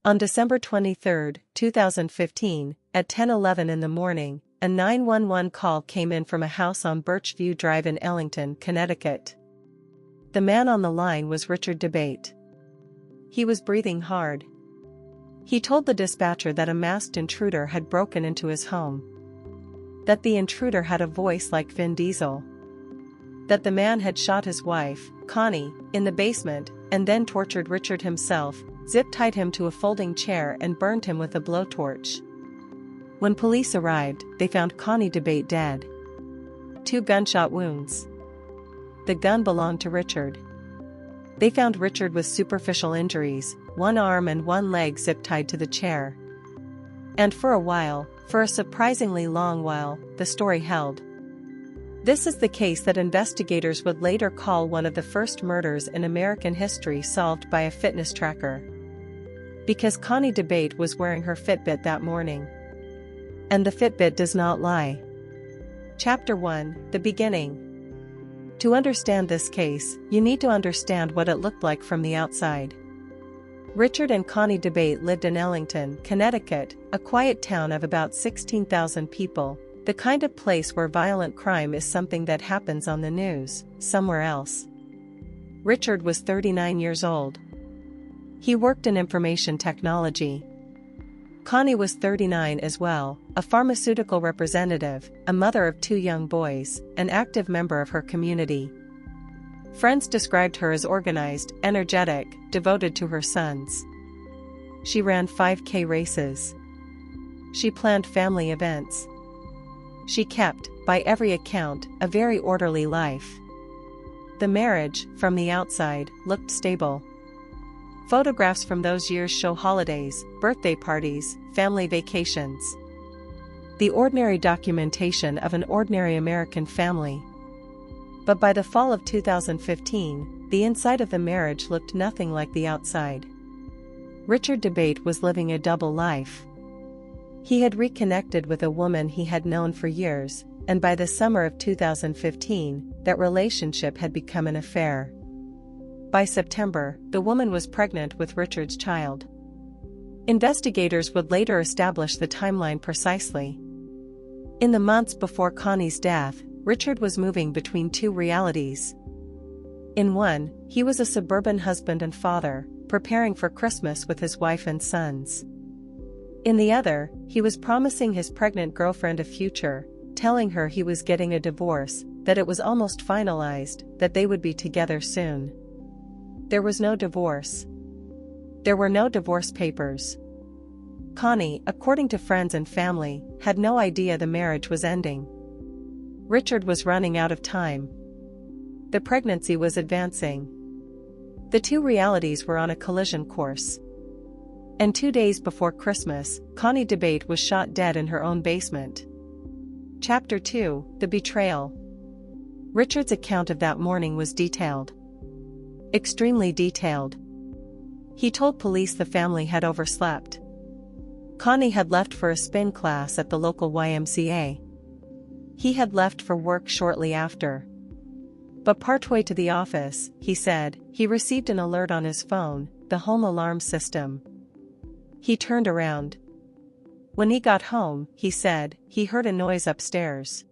On December 23, 2015, at 10:11 in the morning, a 911 call came in from a house on Birchview Drive in Ellington, Connecticut. The man on the line was Richard Dabate. He was breathing hard. He told the dispatcher that a masked intruder had broken into his home. That the intruder had a voice like Vin Diesel. That the man had shot his wife, Connie, in the basement, and then tortured Richard himself, zip-tied him to a folding chair and burned him with a blowtorch. When police arrived, they found Connie Dabate dead. 2 gunshot wounds. The gun belonged to Richard. They found Richard with superficial injuries, 1 arm and 1 leg zip-tied to the chair. And for a surprisingly long while, the story held. This is the case that investigators would later call one of the first murders in American history solved by a fitness tracker. Because Connie Dabate was wearing her Fitbit that morning. And the Fitbit does not lie. Chapter 1, The Beginning. To understand this case, you need to understand what it looked like from the outside. Richard and Connie Dabate lived in Ellington, Connecticut, a quiet town of about 16,000 people, the kind of place where violent crime is something that happens on the news, somewhere else. Richard was 39 years old. He worked in information technology. Connie was 39 as well, a pharmaceutical representative, a mother of 2 young boys, an active member of her community. Friends described her as organized, energetic, devoted to her sons. She ran 5K races. She planned family events. She kept, by every account, a very orderly life. The marriage, from the outside, looked stable. Photographs from those years show holidays, birthday parties, family vacations. The ordinary documentation of an ordinary American family. But by the fall of 2015, the inside of the marriage looked nothing like the outside. Richard Dabate was living a double life. He had reconnected with a woman he had known for years, and by the summer of 2015, that relationship had become an affair. By September, the woman was pregnant with Richard's child. Investigators would later establish the timeline precisely. In the months before Connie's death, Richard was moving between 2 realities. In one, he was a suburban husband and father, preparing for Christmas with his wife and sons. In the other, he was promising his pregnant girlfriend a future, telling her he was getting a divorce, that it was almost finalized, that they would be together soon. There was no divorce. There were no divorce papers. Connie, according to friends and family, had no idea the marriage was ending. Richard was running out of time. The pregnancy was advancing. The 2 realities were on a collision course. And 2 days before Christmas, Connie Dabate was shot dead in her own basement. Chapter 2, The Betrayal. Richard's account of that morning was detailed. Extremely detailed. He told police the family had overslept. Connie had left for a spin class at the local YMCA. He had left for work shortly after. But partway to the office, he said, he received an alert on his phone, the home alarm system. He turned around. When he got home, he said, he heard a noise upstairs.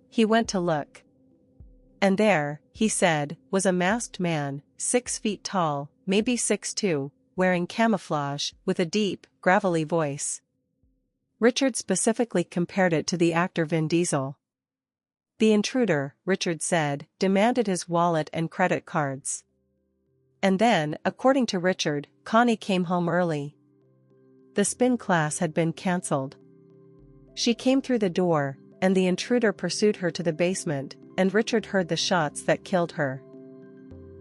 He went to look. And there, he said, was a masked man, 6 feet tall, maybe 6'2", wearing camouflage, with a deep, gravelly voice. Richard specifically compared it to the actor Vin Diesel. The intruder, Richard said, demanded his wallet and credit cards. And then, according to Richard, Connie came home early. The spin class had been cancelled. She came through the door, and the intruder pursued her to the basement, and Richard heard the shots that killed her.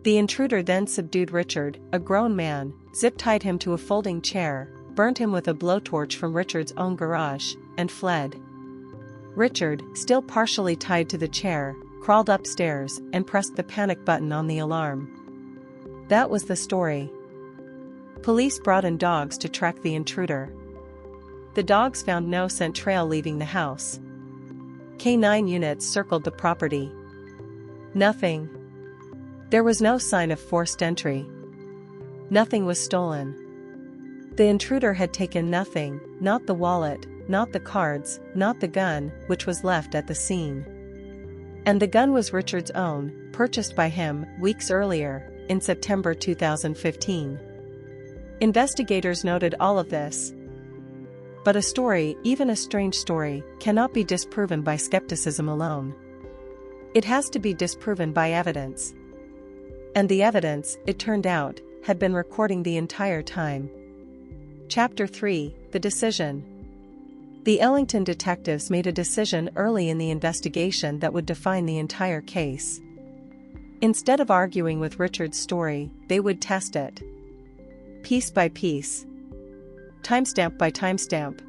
The intruder then subdued Richard, a grown man, zip-tied him to a folding chair, burned him with a blowtorch from Richard's own garage, and fled. Richard, still partially tied to the chair, crawled upstairs and pressed the panic button on the alarm. That was the story. Police brought in dogs to track the intruder. The dogs found no scent trail leaving the house. K9 units circled the property. Nothing. There was no sign of forced entry. Nothing was stolen. The intruder had taken nothing, not the wallet, not the cards, not the gun, which was left at the scene. And the gun was Richard's own, purchased by him weeks earlier, in September 2015. Investigators noted all of this. But a story, even a strange story, cannot be disproven by skepticism alone. It has to be disproven by evidence. And the evidence, it turned out, had been recording the entire time. Chapter 3: The Decision. The Ellington detectives made a decision early in the investigation that would define the entire case. Instead of arguing with Richard's story, they would test it. Piece by piece. Timestamp by timestamp.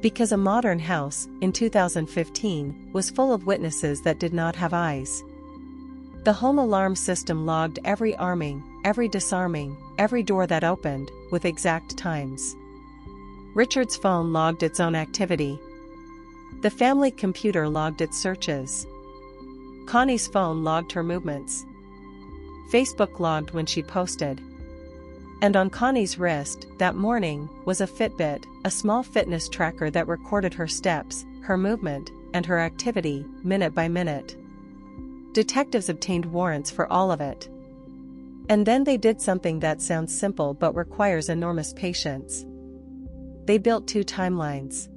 Because a modern house, in 2015, was full of witnesses that did not have eyes. The home alarm system logged every arming, every disarming, every door that opened, with exact times. Richard's phone logged its own activity. The family computer logged its searches. Connie's phone logged her movements. Facebook logged when she posted. And on Connie's wrist, that morning, was a Fitbit, a small fitness tracker that recorded her steps, her movement, and her activity, minute by minute. Detectives obtained warrants for all of it. And then they did something that sounds simple but requires enormous patience. They built 2 timelines.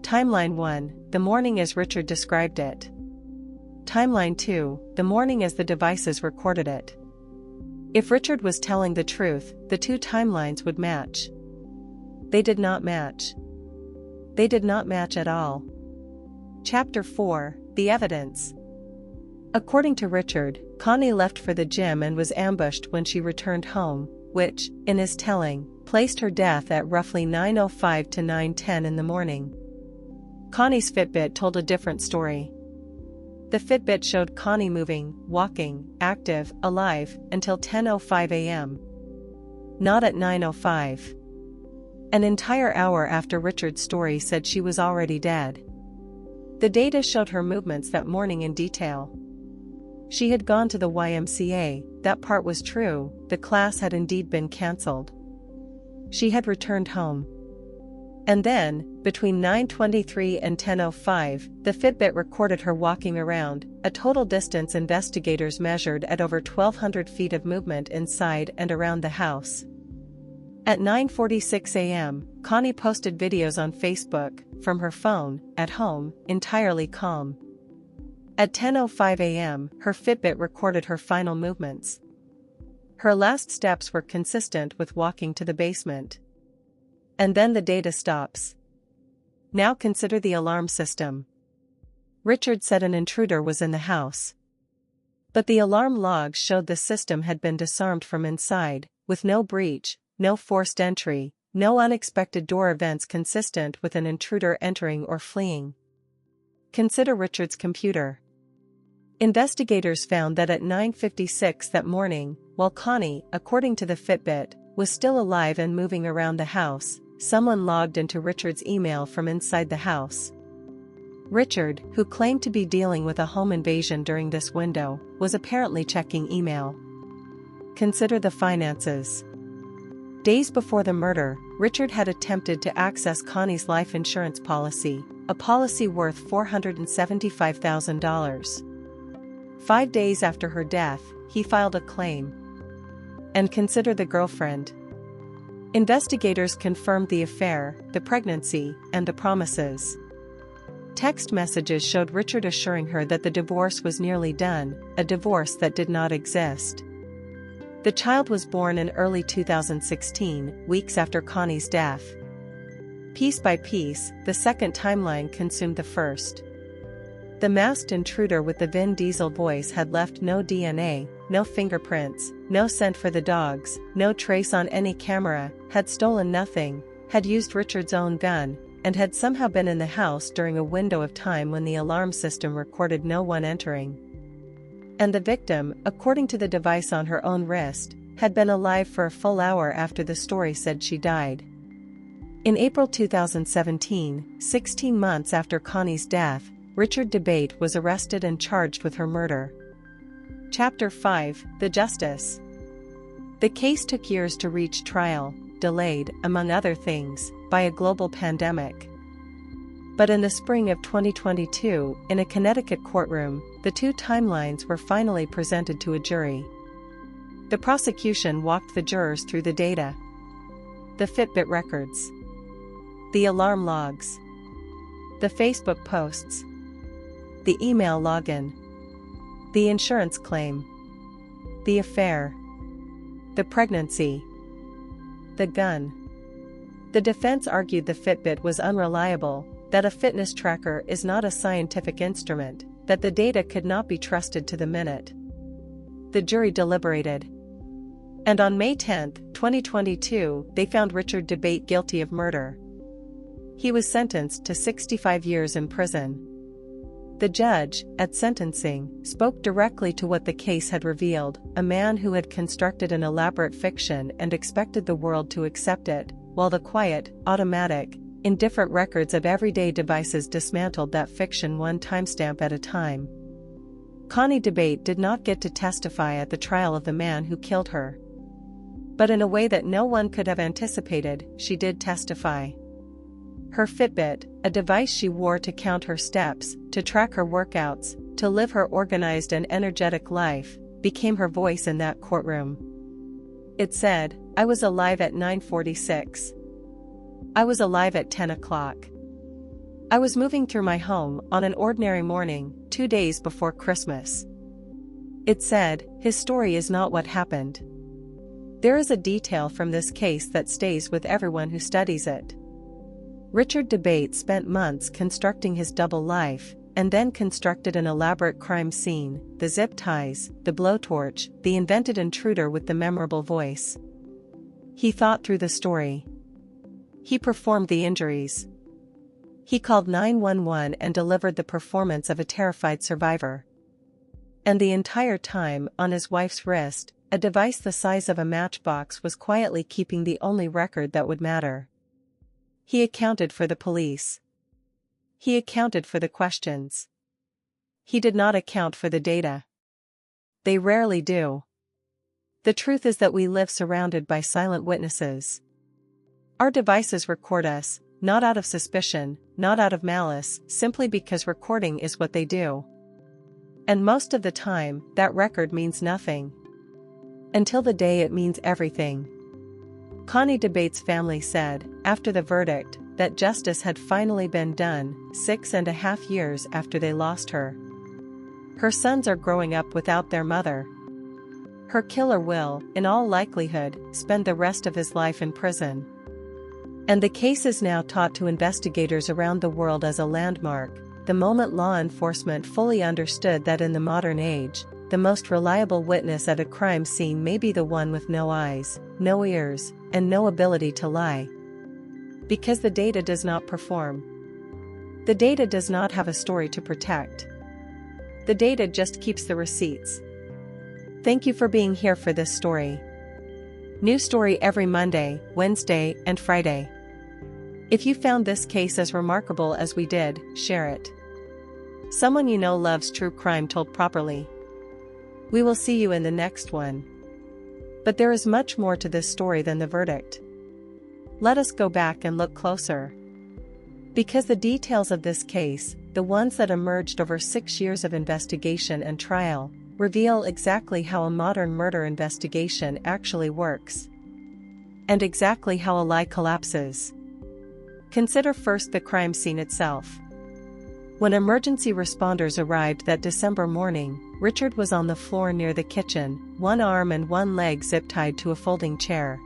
Timeline 1, the morning as Richard described it. Timeline 2, the morning as the devices recorded it. If Richard was telling the truth, the 2 timelines would match. They did not match. They did not match at all. Chapter 4: The Evidence. According to Richard, Connie left for the gym and was ambushed when she returned home, which, in his telling, placed her death at roughly 9:05 to 9:10 in the morning. Connie's Fitbit told a different story. The Fitbit showed Connie moving, walking, active, alive, until 10:05 a.m. Not at 9:05. An entire hour after Richard's story said she was already dead. The data showed her movements that morning in detail. She had gone to the YMCA, that part was true, the class had indeed been cancelled. She had returned home. And then, between 9:23 and 10:05, the Fitbit recorded her walking around, a total distance investigators measured at over 1,200 feet of movement inside and around the house. At 9:46 a.m., Connie posted videos on Facebook, from her phone, at home, entirely calm. At 10:05 a.m., her Fitbit recorded her final movements. Her last steps were consistent with walking to the basement. And then the data stops. Now consider the alarm system. Richard said an intruder was in the house. But the alarm logs showed the system had been disarmed from inside, with no breach, no forced entry, no unexpected door events consistent with an intruder entering or fleeing. Consider Richard's computer. Investigators found that at 9:56 that morning, while Connie, according to the Fitbit, was still alive and moving around the house, someone logged into Richard's email from inside the house. Richard, who claimed to be dealing with a home invasion during this window, was apparently checking email. Consider the finances. Days before the murder, Richard had attempted to access Connie's life insurance policy, a policy worth $475,000. 5 days after her death, he filed a claim. And consider the girlfriend. Investigators confirmed the affair, the pregnancy, and the promises. Text messages showed Richard assuring her that the divorce was nearly done, a divorce that did not exist. The child was born in early 2016, weeks after Connie's death. Piece by piece, the second timeline consumed the first. The masked intruder with the Vin Diesel voice had left no DNA, no fingerprints, no scent for the dogs, no trace on any camera, had stolen nothing, had used Richard's own gun, and had somehow been in the house during a window of time when the alarm system recorded no one entering. And the victim, according to the device on her own wrist, had been alive for a full hour after the story said she died. In April 2017, 16 months after Connie's death, Richard Dabate was arrested and charged with her murder. Chapter 5: The Justice. The case took years to reach trial, delayed, among other things, by a global pandemic. But in the spring of 2022, in a Connecticut courtroom, the two timelines were finally presented to a jury. The prosecution walked the jurors through the data. The Fitbit records. The alarm logs. The Facebook posts. The email login. The insurance claim. The affair. The pregnancy. The gun. The defense argued the Fitbit was unreliable, that a fitness tracker is not a scientific instrument, that the data could not be trusted to the minute. The jury deliberated. And on May 10, 2022, they found Richard Dabate guilty of murder. He was sentenced to 65 years in prison. The judge, at sentencing, spoke directly to what the case had revealed: a man who had constructed an elaborate fiction and expected the world to accept it, while the quiet, automatic, indifferent records of everyday devices dismantled that fiction one timestamp at a time. Connie Dabate did not get to testify at the trial of the man who killed her. But in a way that no one could have anticipated, she did testify. Her Fitbit, a device she wore to count her steps, to track her workouts, to live her organized and energetic life, became her voice in that courtroom. It said, "I was alive at 9:46. I was alive at 10 o'clock. I was moving through my home on an ordinary morning, 2 days before Christmas." It said, his story is not what happened. There is a detail from this case that stays with everyone who studies it. Richard Dabate spent months constructing his double life, and then constructed an elaborate crime scene: the zip ties, the blowtorch, the invented intruder with the memorable voice. He thought through the story. He performed the injuries. He called 911 and delivered the performance of a terrified survivor. And the entire time, on his wife's wrist, a device the size of a matchbox was quietly keeping the only record that would matter. He accounted for the police. He accounted for the questions. He did not account for the data. They rarely do. The truth is that we live surrounded by silent witnesses. Our devices record us, not out of suspicion, not out of malice, simply because recording is what they do. And most of the time, that record means nothing. Until the day it means everything. Connie Dabate's family said, after the verdict, that justice had finally been done, 6.5 years after they lost her. Her sons are growing up without their mother. Her killer will, in all likelihood, spend the rest of his life in prison. And the case is now taught to investigators around the world as a landmark, the moment law enforcement fully understood that in the modern age, the most reliable witness at a crime scene may be the one with no eyes, no ears, and no ability to lie. Because the data does not perform. The data does not have a story to protect. The data just keeps the receipts. Thank you for being here for this story. New story every Monday, Wednesday, and Friday. If you found this case as remarkable as we did, share it. Someone you know loves true crime told properly. We will see you in the next one. But there is much more to this story than the verdict. Let us go back and look closer. Because the details of this case, the ones that emerged over 6 years of investigation and trial, reveal exactly how a modern murder investigation actually works. And exactly how a lie collapses. Consider first the crime scene itself. When emergency responders arrived that December morning, Richard was on the floor near the kitchen, one arm and one leg zip-tied to a folding chair.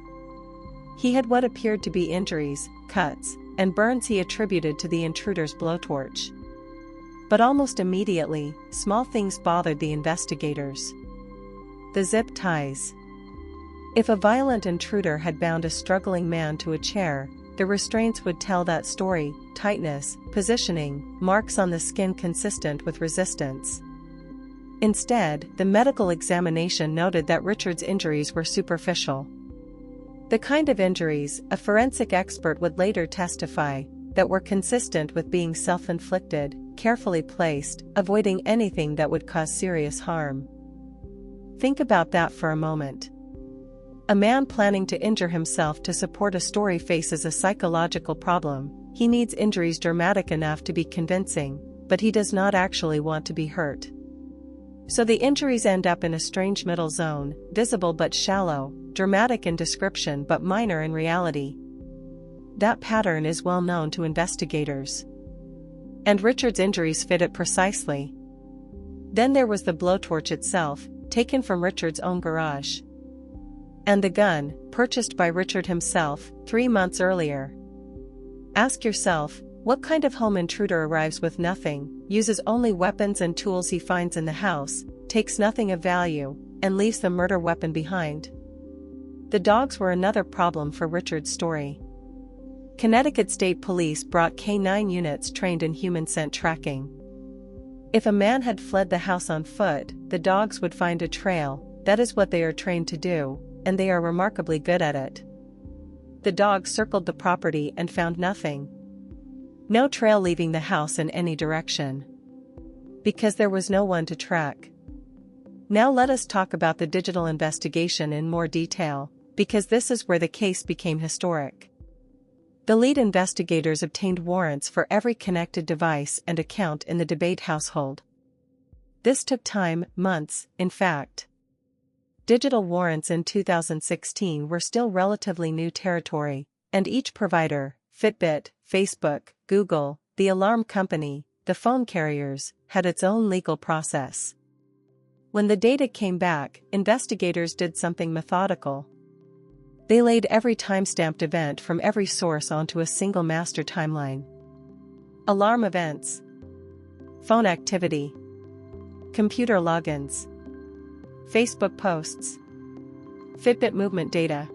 He had what appeared to be injuries, cuts, and burns he attributed to the intruder's blowtorch. But almost immediately, small things bothered the investigators. The zip ties. If a violent intruder had bound a struggling man to a chair, the restraints would tell that story: tightness, positioning, marks on the skin consistent with resistance. Instead, the medical examination noted that Richard's injuries were superficial. The kind of injuries, a forensic expert would later testify, that were consistent with being self-inflicted, carefully placed, avoiding anything that would cause serious harm. Think about that for a moment. A man planning to injure himself to support a story faces a psychological problem. He needs injuries dramatic enough to be convincing, but he does not actually want to be hurt. So the injuries end up in a strange middle zone, visible but shallow, dramatic in description but minor in reality. That pattern is well known to investigators. And Richard's injuries fit it precisely. Then there was the blowtorch itself, taken from Richard's own garage. And the gun, purchased by Richard himself, 3 months earlier. Ask yourself, what kind of home intruder arrives with nothing, uses only weapons and tools he finds in the house, takes nothing of value, and leaves the murder weapon behind? The dogs were another problem for Richard's story. Connecticut State Police brought K-9 units trained in human scent tracking. If a man had fled the house on foot, the dogs would find a trail. That is what they are trained to do, and they are remarkably good at it. The dogs circled the property and found nothing. No trail leaving the house in any direction. Because there was no one to track. Now let us talk about the digital investigation in more detail, because this is where the case became historic. The lead investigators obtained warrants for every connected device and account in the Dabate household. This took time, months, in fact. Digital warrants in 2016 were still relatively new territory, and each provider, Fitbit, Facebook, Google, the alarm company, the phone carriers, had its own legal process. When the data came back, investigators did something methodical. They laid every time-stamped event from every source onto a single master timeline. Alarm events, phone activity, computer logins, Facebook posts, Fitbit movement data.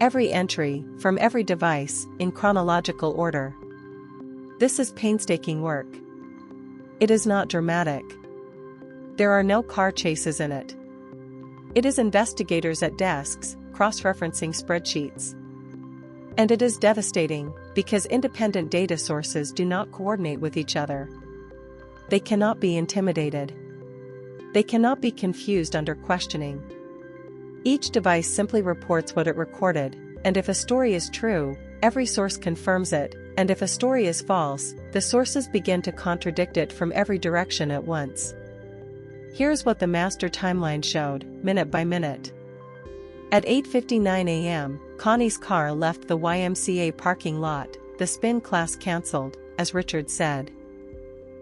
Every entry, from every device, in chronological order. This is painstaking work. It is not dramatic. There are no car chases in it. It is investigators at desks, cross-referencing spreadsheets. And it is devastating, because independent data sources do not coordinate with each other. They cannot be intimidated. They cannot be confused under questioning. Each device simply reports what it recorded, and if a story is true, every source confirms it, and if a story is false, the sources begin to contradict it from every direction at once. Here's what the master timeline showed, minute by minute. At 8:59 a.m., Connie's car left the YMCA parking lot, the spin class cancelled, as Richard said.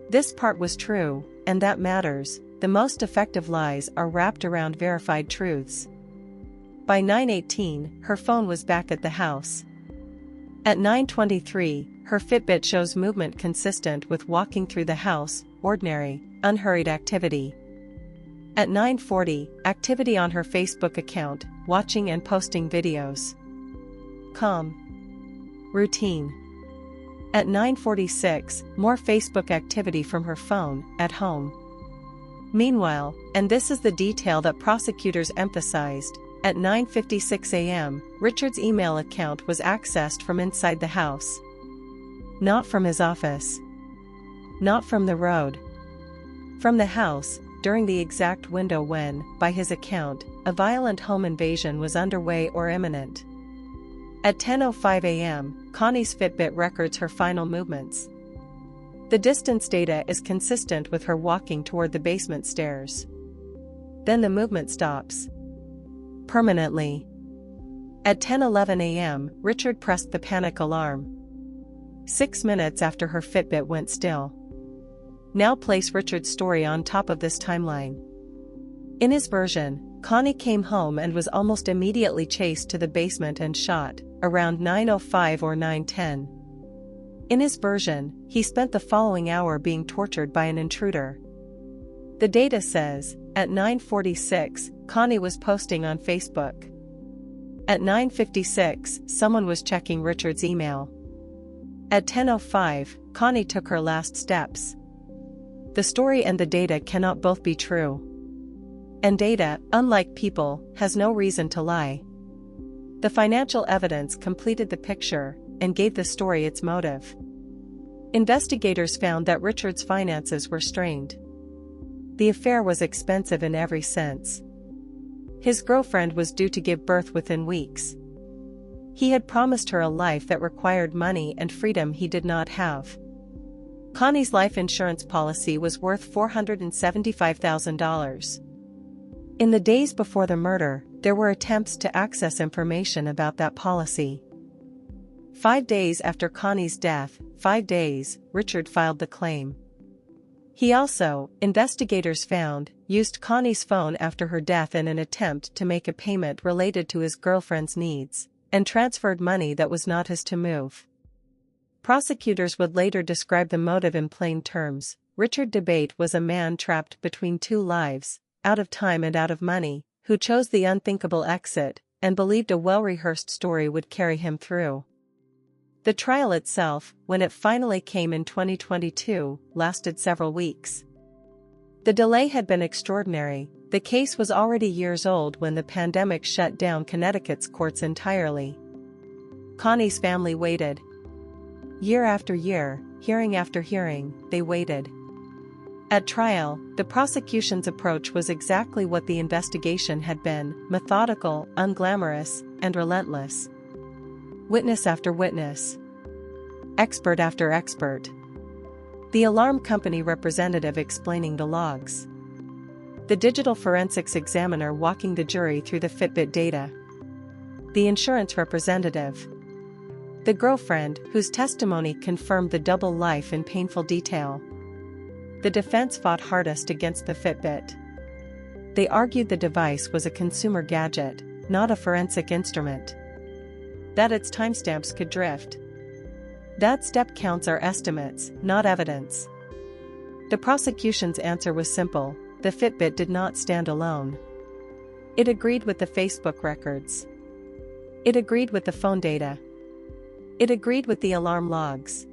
This part was true, and that matters. The most effective lies are wrapped around verified truths. By 9:18, her phone was back at the house. At 9:23, her Fitbit shows movement consistent with walking through the house, ordinary, unhurried activity. At 9:40, activity on her Facebook account, watching and posting videos. Calm. Routine. At 9:46, more Facebook activity from her phone, at home. Meanwhile, and this is the detail that prosecutors emphasized, at 9:56 a.m., Richard's email account was accessed from inside the house. Not from his office. Not from the road. From the house, during the exact window when, by his account, a violent home invasion was underway or imminent. At 10:05 a.m., Connie's Fitbit records her final movements. The distance data is consistent with her walking toward the basement stairs. Then the movement stops. Permanently. At 10:11 a.m., Richard pressed the panic alarm. 6 minutes after her Fitbit went still. Now place Richard's story on top of this timeline. In his version, Connie came home and was almost immediately chased to the basement and shot, around 9:05 or 9:10. In his version, he spent the following hour being tortured by an intruder. The data says, at 9:46, Connie was posting on Facebook. At 9:56, someone was checking Richard's email. At 10:05, Connie took her last steps. The story and the data cannot both be true. And data, unlike people, has no reason to lie. The financial evidence completed the picture and gave the story its motive. Investigators found that Richard's finances were strained. The affair was expensive in every sense. His girlfriend was due to give birth within weeks. He had promised her a life that required money and freedom he did not have. Connie's life insurance policy was worth $475,000. In the days before the murder, there were attempts to access information about that policy. 5 days after Connie's death, 5 days, Richard filed the claim. He also, investigators found, used Connie's phone after her death in an attempt to make a payment related to his girlfriend's needs, and transferred money that was not his to move. Prosecutors would later describe the motive in plain terms. Richard Dabate was a man trapped between two lives, out of time and out of money, who chose the unthinkable exit, and believed a well-rehearsed story would carry him through. The trial itself, when it finally came in 2022, lasted several weeks. The delay had been extraordinary. The case was already years old when the pandemic shut down Connecticut's courts entirely. Connie's family waited. Year after year, hearing after hearing, they waited. At trial, the prosecution's approach was exactly what the investigation had been: methodical, unglamorous, and relentless. Witness after witness. Expert after expert. The alarm company representative explaining the logs. The digital forensics examiner walking the jury through the Fitbit data. The insurance representative. The girlfriend, whose testimony confirmed the double life in painful detail. The defense fought hardest against the Fitbit. They argued the device was a consumer gadget, not a forensic instrument. That its timestamps could drift. That step counts are estimates, not evidence. The prosecution's answer was simple: the Fitbit did not stand alone. It agreed with the Facebook records. It agreed with the phone data. It agreed with the alarm logs.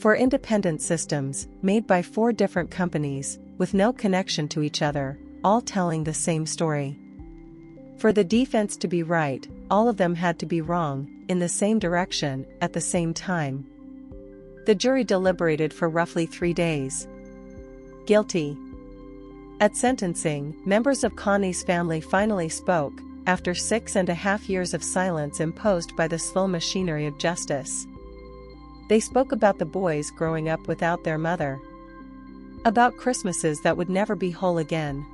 4 independent systems, made by 4 different companies, with no connection to each other, all telling the same story. For the defense to be right, all of them had to be wrong, in the same direction, at the same time. The jury deliberated for roughly 3 days. Guilty. At sentencing, members of Connie's family finally spoke, after 6.5 years of silence imposed by the slow machinery of justice. They spoke about the boys growing up without their mother. About Christmases that would never be whole again.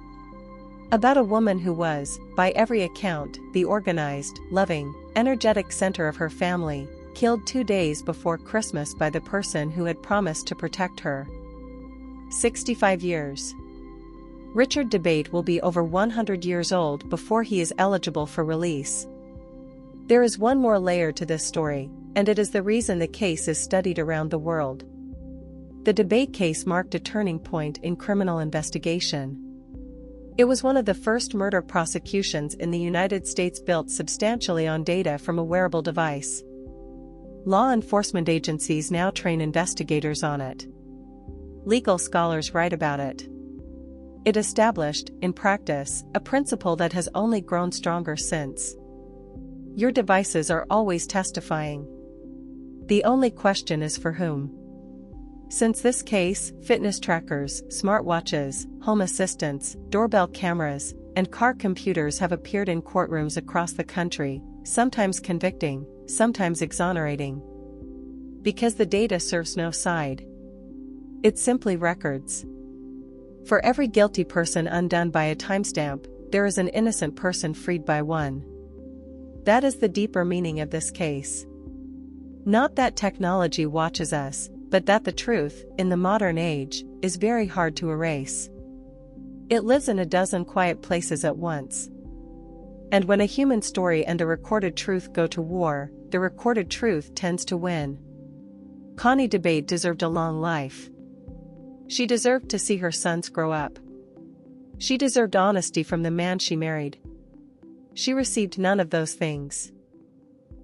About a woman who was, by every account, the organized, loving, energetic center of her family, killed 2 days before Christmas by the person who had promised to protect her. 65 years. Richard Dabate will be over 100 years old before he is eligible for release. There is one more layer to this story, and it is the reason the case is studied around the world. The Dabate case marked a turning point in criminal investigation. It was one of the first murder prosecutions in the United States built substantially on data from a wearable device. Law enforcement agencies now train investigators on it. Legal scholars write about it. It established, in practice, a principle that has only grown stronger since. Your devices are always testifying. The only question is for whom. Since this case, fitness trackers, smartwatches, home assistants, doorbell cameras, and car computers have appeared in courtrooms across the country, sometimes convicting, sometimes exonerating. Because the data serves no side. It's simply records. For every guilty person undone by a timestamp, there is an innocent person freed by one. That is the deeper meaning of this case. Not that technology watches us, but that the truth, in the modern age, is very hard to erase. It lives in a dozen quiet places at once. And when a human story and a recorded truth go to war, the recorded truth tends to win. Connie Dabate deserved a long life. She deserved to see her sons grow up. She deserved honesty from the man she married. She received none of those things.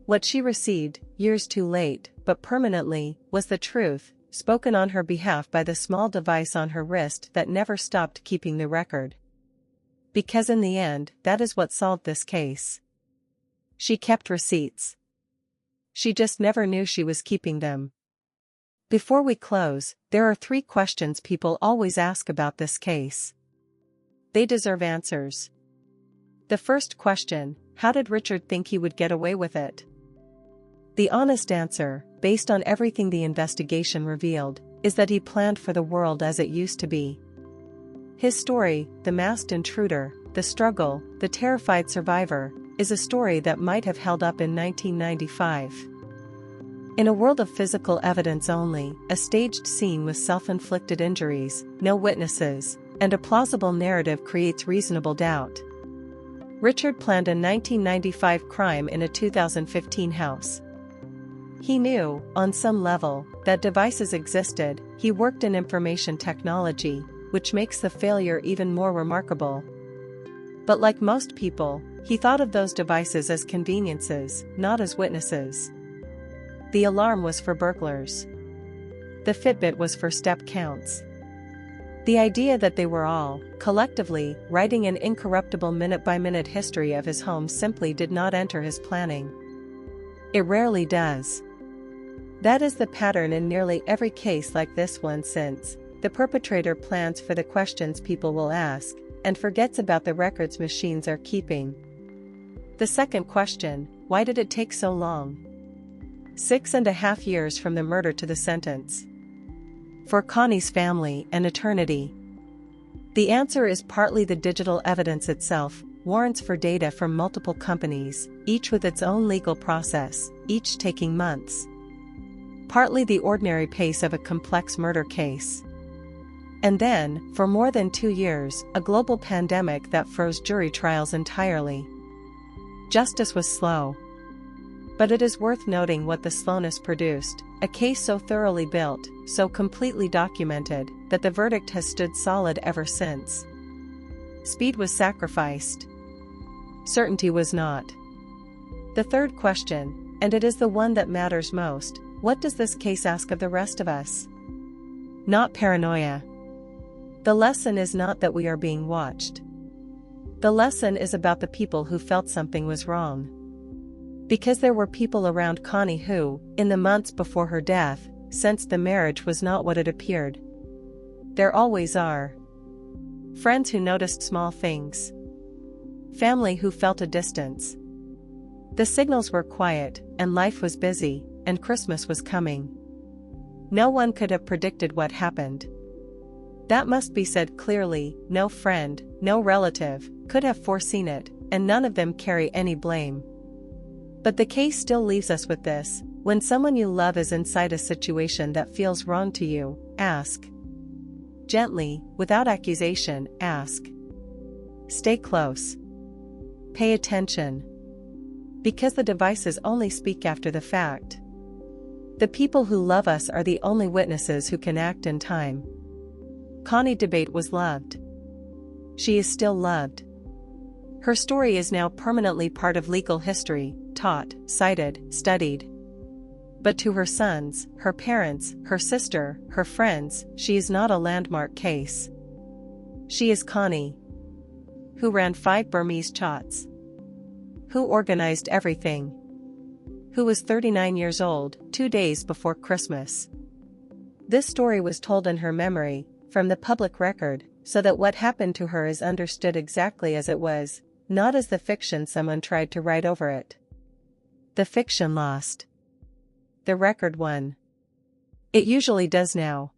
What she received, years too late, but permanently, was the truth, spoken on her behalf by the small device on her wrist that never stopped keeping the record. Because in the end, that is what solved this case. She kept receipts. She just never knew she was keeping them. Before we close, there are 3 questions people always ask about this case. They deserve answers. The first question, how did Richard think he would get away with it? The honest answer, based on everything the investigation revealed, is that he planned for the world as it used to be. His story, The Masked Intruder, The Struggle, The Terrified Survivor, is a story that might have held up in 1995. In a world of physical evidence only, a staged scene with self-inflicted injuries, no witnesses, and a plausible narrative creates reasonable doubt. Richard planned a 1995 crime in a 2015 house. He knew, on some level, that devices existed. He worked in information technology, which makes the failure even more remarkable. But like most people, he thought of those devices as conveniences, not as witnesses. The alarm was for burglars. The Fitbit was for step counts. The idea that they were all, collectively, writing an incorruptible minute-by-minute history of his home simply did not enter his planning. It rarely does. That is the pattern in nearly every case like this one, since the perpetrator plans for the questions people will ask, and forgets about the records machines are keeping. The second question, why did it take so long? 6.5 years from the murder to the sentence. For Connie's family, an eternity. The answer is partly the digital evidence itself, warrants for data from multiple companies, each with its own legal process, each taking months. Partly the ordinary pace of a complex murder case. And then, for more than 2 years, a global pandemic that froze jury trials entirely. Justice was slow. But it is worth noting what the slowness produced, a case so thoroughly built, so completely documented, that the verdict has stood solid ever since. Speed was sacrificed. Certainty was not. The third question, and it is the one that matters most, what does this case ask of the rest of us? Not paranoia. The lesson is not that we are being watched. The lesson is about the people who felt something was wrong. Because there were people around Connie who, in the months before her death, sensed the marriage was not what it appeared. There always are. Friends who noticed small things. Family who felt a distance. The signals were quiet, and life was busy, and Christmas was coming. No one could have predicted what happened. That must be said clearly, no friend, no relative, could have foreseen it, and none of them carry any blame. But the case still leaves us with this: when someone you love is inside a situation that feels wrong to you, ask. Gently, without accusation, ask. Stay close. Pay attention. Because the devices only speak after the fact. The people who love us are the only witnesses who can act in time. Connie Dabate was loved. She is still loved. Her story is now permanently part of legal history, taught, cited, studied. But to her sons, her parents, her sister, her friends, she is not a landmark case. She is Connie. Who ran 5 Burmese chats. Who organized everything. Who was 39 years old, 2 days before Christmas. This story was told in her memory, from the public record, so that what happened to her is understood exactly as it was, not as the fiction someone tried to write over it. The fiction lost. The record won. It usually does now.